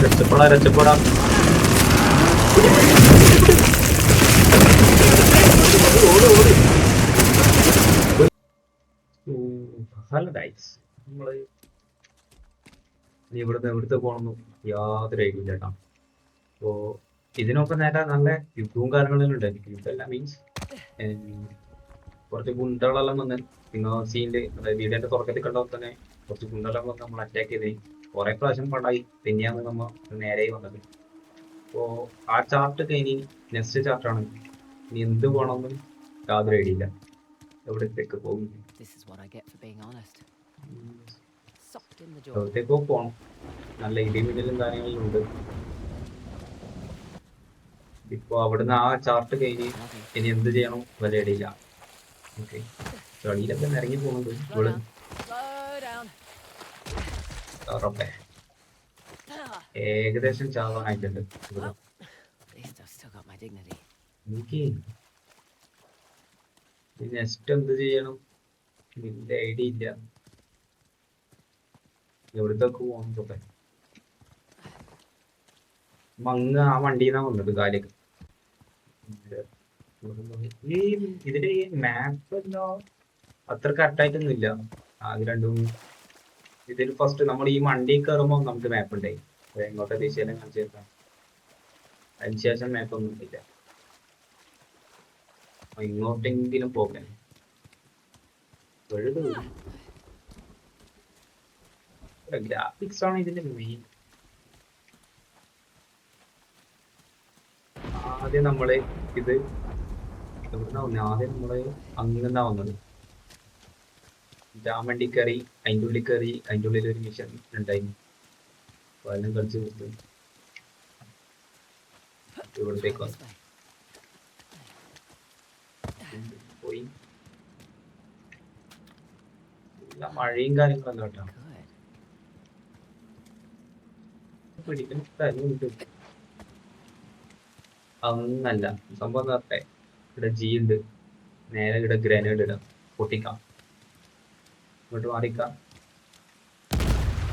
രക്ഷപ്പെടാ hello guys, നമ്മള് ഇവിടുത്തെ പോകണമെന്ന് യാതൊരു ഐഡിയ ഇല്ല കേട്ടോ. അപ്പോ ഇതിനൊക്കെ നേരെ നല്ല യുദ്ധവും കാര്യങ്ങളെല്ലാം ഉണ്ടായിരിക്കും. യുദ്ധമല്ല മീൻസ് കുറച്ച് ഗുണ്ടകളെല്ലാം വന്ന് നിങ്ങൾ സീൻ്റെ അതായത് വീടിന്റെ തുടക്കത്തിൽ കണ്ടപ്പോൾ തന്നെ കുറച്ച് ഗുണ്ടകളെല്ലാം വന്ന് നമ്മൾ അറ്റാക്ക് ചെയ്ത് കുറെ പ്രാവശ്യം പടായി. പിന്നെയാണ് നമ്മൾ നേരെ വന്നത്. അപ്പോ ആ ചാർട്ട് കഴിഞ്ഞ് നെക്സ്റ്റ് ചാർട്ടാണ്. ഇനി എന്ത് പോകണമെന്ന് യാതൊരു ഐഡിയ ഇല്ല. എവിടത്തേക്ക് പോകും, എവിടത്തേക്കോ പോകണം. നല്ല ഇടിമിന്നലും കാര്യങ്ങളും ഉണ്ട്. ഇപ്പൊ അവിടുന്ന് ആ ചാർട്ട് കഴിഞ്ഞ് ഇനി എന്ത് ചെയ്യണം വല്ല ഇടയില്ല. ഓക്കെ, കളിയിലൊക്കെ ഇറങ്ങി പോകുന്നുണ്ട് ഇവള്. ഉറപ്പേ ഏകദേശം ചാവാനായിട്ടുണ്ട് ഇവിടെ. എനിക്ക് നെക്സ്റ്റ് എന്ത് ചെയ്യണം വലിയ ഐഡിയ ഇല്ല. എവിടത്തൊക്കെ പോകുന്നതൊക്കെ മങ്ങ് ആ വണ്ടിന്നാ വന്നത് കാലൊക്കെ. ഈ ഇതില് മാപ്പ് എന്തോ അത്ര കറക്റ്റായിട്ടൊന്നും ഇല്ല. അത് രണ്ടും ഇതിൽ ഫസ്റ്റ് നമ്മൾ ഈ വണ്ടി കയറുമ്പോൾ നമുക്ക് മാപ്പ് ഉണ്ടായി എങ്ങോട്ടെ ദിശയിലും കാണിച്ചേക്കാം. അതിനുശേഷം മാപ്പ് ഒന്നും ഇല്ല. ഇങ്ങോട്ടെങ്കിലും പോകാൻ ഗ്രാഫിക്സ് ആണ് ഇതിന്റെ മെയിൻ. ആദ്യം നമ്മള് ഇത് എവിടുന്നാ വന്നത്? ആദ്യം നമ്മള് അങ്ങനാ വന്നത്. വണ്ടി കയറി, അതിൻ്റെ ഉള്ളിൽ കയറി, അതിൻ്റെ ഉള്ളിൽ ഒരു മിഷൻ ഉണ്ടായിരുന്നു. അപ്പൊ അതെല്ലാം കളിച്ച് കൊടുത്തു ഇവിടത്തേക്ക് വന്നു പോയി. നല്ല മഴയും കാര്യങ്ങളല്ല കേട്ടോ. പിടിക്കുന്ന സ്ഥലമുണ്ട്. അതൊന്നല്ല സംഭവം. നേരത്തെ ഇവിടെ ജി ഉണ്ട്, നേരെ ഇവിടെ ഗ്രനേഡ് ഇടാം, പൊട്ടിക്കാം. ഇങ്ങോട്ട് മാറിക്കാം.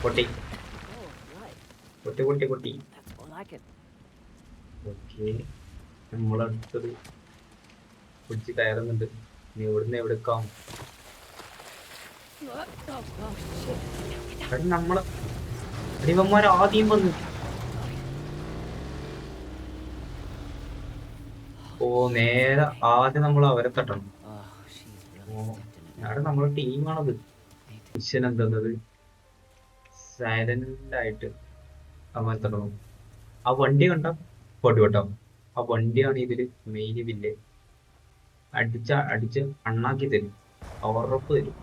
പൊട്ടി പൊട്ടി പൊട്ടി പൊട്ടി. ഓക്കെ, നമ്മളടുത്തത് പിടിച്ച് കയറുന്നുണ്ട്. ഇനി എവിടുന്ന് എവിടെക്കാം? നമ്മള് ഇവന്മാർ ആദ്യം വന്നു. ഓ നേരെ ആദ്യം നമ്മൾ അവരെ തട്ടണം. അവിടെ നമ്മളെ ടീമാണത്. മിഷൻ എന്തെന്നത് സൈലന്റ് ആയിട്ട് അവന്മാർ തട്ടണം. ആ വണ്ടി കണ്ട പൊടി കേട്ടോ. ആ വണ്ടിയാണ് ഇതില് മെയിൻ വില്ല്. അടിച്ച് അണ്ണാക്കി തരും, ഉറപ്പ് തരും.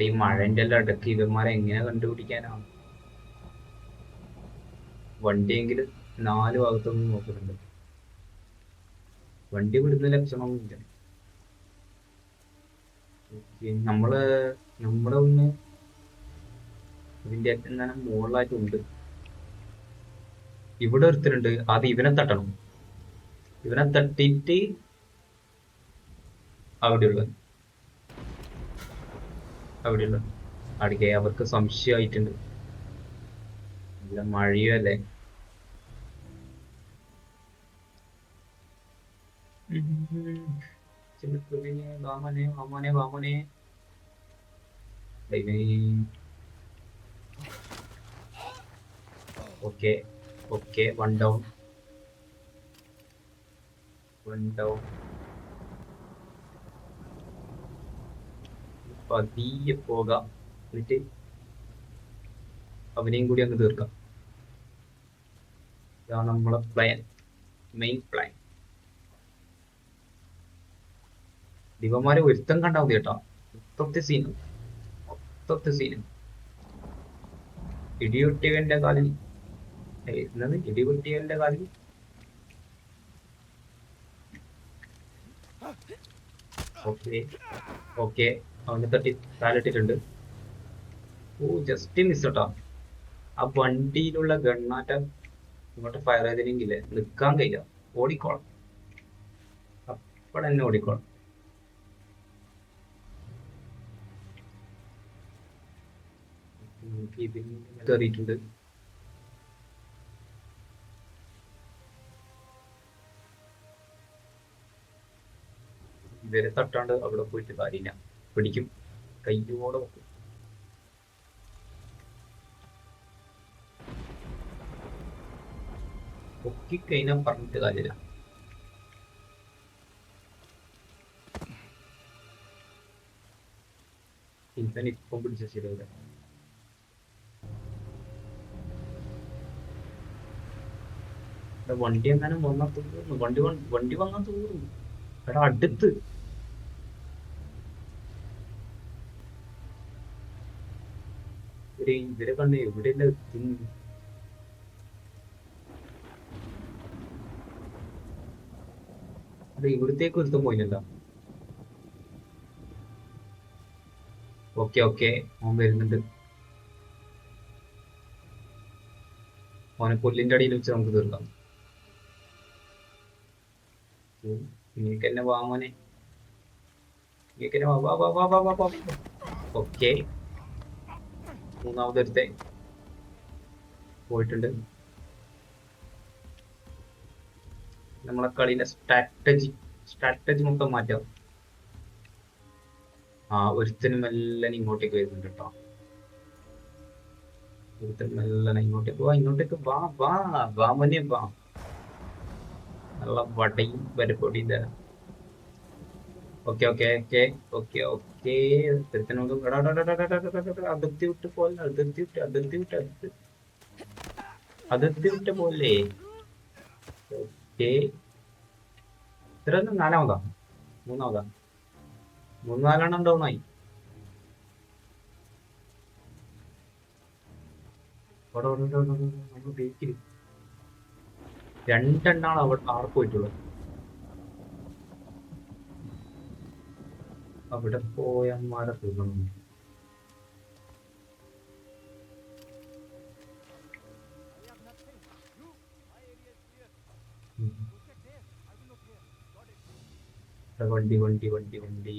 ഈ മഴന്റെ എല്ലാം ഇടയ്ക്ക് ഇവന്മാരെ എങ്ങനെ കണ്ടുപിടിക്കാനാണ്? വണ്ടിയെങ്കിലും 4 ഭാഗത്തൊന്നും നോക്കുന്നുണ്ട്. വണ്ടി വിടുന്ന ലക്ഷണമൊന്നുമില്ല. നമ്മുടെ ഒന്ന് ഇതിന്റെ എന്താണ് മുകളിലായിട്ടുണ്ട്. ഇവിടെ ഒരുത്തരുണ്ട്. അത് ഇവനെ തട്ടണം. ഇവനെ തട്ടിയിട്ട് അവിടെയുള്ള അടിക്കെ അവർക്ക് സംശയമായിട്ടുണ്ട്. നല്ല മഴയോ അല്ലേ. വാമനെ ഓക്കെ ഓക്കെ, വൺ ഡൗൺ. പതിയെ പോകാം, എന്നിട്ട് അവനെയും കൂടി അങ്ങ് തീർക്കാം. ഇതാണ് നമ്മളെ പ്ലാൻ, മെയിൻ പ്ലാൻ. ദിവന്മാരെ ഒരുത്തം കണ്ടാൽ മതി കേട്ടോ. മൊത്തത്തെ സീനും ഇടിയൊട്ടിയവന്റെ കാലിൽ ഇടിപൊട്ടിയവന്റെ കാലിൽ ഓക്കെ ഓക്കെ, അവനെ തട്ടി കാലിട്ടിട്ടുണ്ട്. ഓ ജസ്റ്റ് മിസ് കേട്ടോ. ആ വണ്ടിയിലുള്ള ഗണ്ണാറ്റം ഇങ്ങോട്ട് ഫയർ ചെയ്തില്ലെങ്കിലേ നിൽക്കാൻ കഴിയില്ല, ഓടിക്കോളാം. അപ്പോഴെന്നെ ഓടിക്കോളാം. ഇതിൽ കയറിയിട്ടുണ്ട്. ഇവരെ തട്ടാണ്ട് അവിടെ പോയിട്ട് കാര്യമില്ല. പിടിക്കും, കയ്യോടെ വെക്കും. പൊക്കിക്കഴിഞ്ഞാൽ പറഞ്ഞിട്ട് കാര്യമില്ല. ഇവൻ ഇപ്പം പിടിച്ച ശരിയാവില്ല. വണ്ടി എങ്ങാനും വന്നാൽ തോന്നുന്നു. വണ്ടി വന്നാൽ തോന്നുന്നു. എടാ അടുത്ത് ഇവരെ കണ്ണ് എവിടെയല്ല എത്തുന്നു. ഇവിടത്തേക്ക് ഒരുത്തം പോയില്ലല്ലോ. ഓക്കെ ഓക്കെ, അവൻ വരുന്നുണ്ട്. അവനെ പുല്ലിന്റെ അടിയിൽ വെച്ച് നമുക്ക് തീർക്കാം. നീക്ക് എന്നെ വാ മോനെ, നീക്ക് എന്നെ വാ. ഓക്കെ, മൂന്നാമതൊരുത്തെ പോയിട്ടുണ്ട്. നമ്മളെ കളിയിലെ സ്ട്രാറ്റജി മൊത്തം മാറ്റാം. ഒരുത്തനും മെല്ലനെ ഇങ്ങോട്ടേക്ക് വരുന്നുണ്ട് കേട്ടോ. ഒരുത്തനും മെല്ലനെ ഇങ്ങോട്ടേക്ക് വാ മോനെ വാ. നല്ല വടയും പരിപ്പൊടിയും തരാം. Okay okay okay okay okay. ഒരുത്തനോട് അതിർത്തി വിട്ട് പോലെ, അതിർത്തി വിട്ട് പോലെ. ഓക്കെ, ഇത്ര നാലാമതാ, മൂന്നാമതാ, 3-4 ഡൗൺ ആയി. രണ്ടെണ്ണാണ് അവിടെ ആടെ പോയിട്ടുള്ളത്. അവിടെ പോയന്മാരെ തീർന്നു. വണ്ടി വണ്ടി വണ്ടി വണ്ടി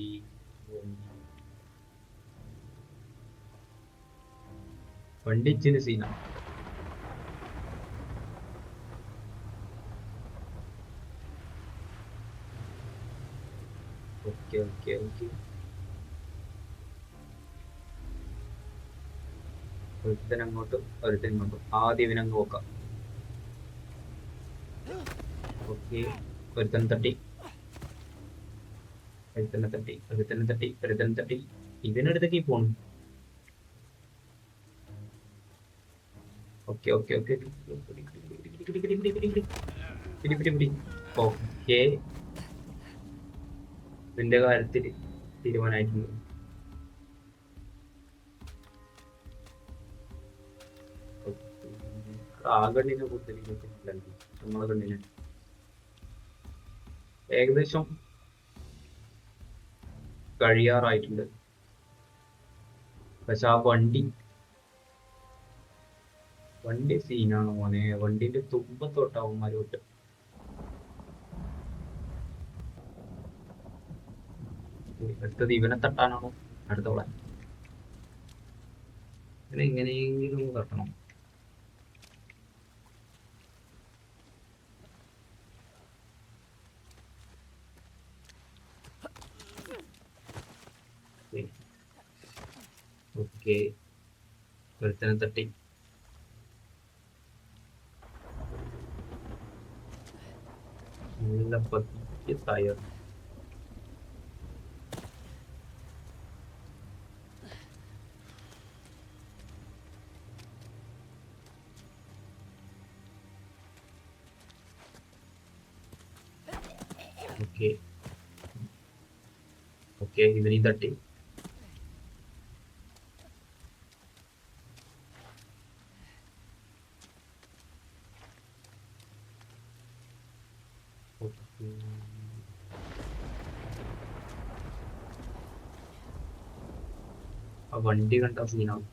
വണ്ടി ഇച്ചിരി സീന. Okay okay okay. ഒരുത്തനങ്ങോട്ടും ഒരുത്തനങ്ങോട്ടും. ആദ്യം ഇവനങ്ങ് നോക്കാം. ഓക്കെ, ഒരുത്തൻ തട്ടി, ഒരുത്തനെ തട്ടി. ഇതിനടുത്തേക്ക് പോണു. Okay okay okay. ഓക്കെ, ഇതിന്റെ കാര്യത്തിൽ തീരുമാനമായിട്ടുണ്ട്. ആ കണ്ണിനെ കൂടുതൽ നമ്മളെ കണ്ണിന് ഏകദേശം കഴിയാറായിട്ടുണ്ട്. പക്ഷെ ആ വണ്ടി സീനാണ് മോനെ. വണ്ടിന്റെ തുമ്പത്തോട്ടാവുമാരോട്ട്. അടുത്തത് ഇവനെ തട്ടാനാണോ? അടുത്തോളെ എങ്ങനെയെങ്കിലും തട്ടണം. ഓക്കെ, ഒരുത്തനെ തട്ടി. നല്ല പതിയെ ടയർ. ഓക്കെ ഓക്കെ, ഇവനീ തട്ടി. ആ വണ്ടി കണ്ട സീനാണ്.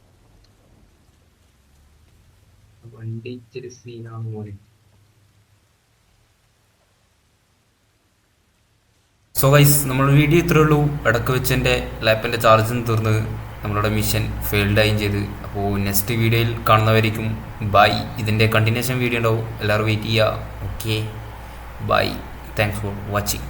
വണ്ടി ഇച്ചിരി സീനാണ് മോനെ. സോ ഗൈസ്, നമ്മുടെ വീഡിയോ ഇത്രേ ഉള്ളൂ. ഇടയ്ക്ക് വെച്ച് എൻ്റെ ലാപ്പിൻ്റെ ചാർജും തീർന്ന് നമ്മളുടെ മിഷൻ ഫെയിൽഡായും ചെയ്ത്. അപ്പോൾ നെക്സ്റ്റ് വീഡിയോയിൽ കാണുന്നവരായിരിക്കും. ബൈ. ഇതിൻ്റെ കണ്ടിന്യൂഷൻ വീഡിയോ ഉണ്ടാവും, എല്ലാവരും വെയിറ്റ് ചെയ്യുക. Okay, bye. Thanks for watching.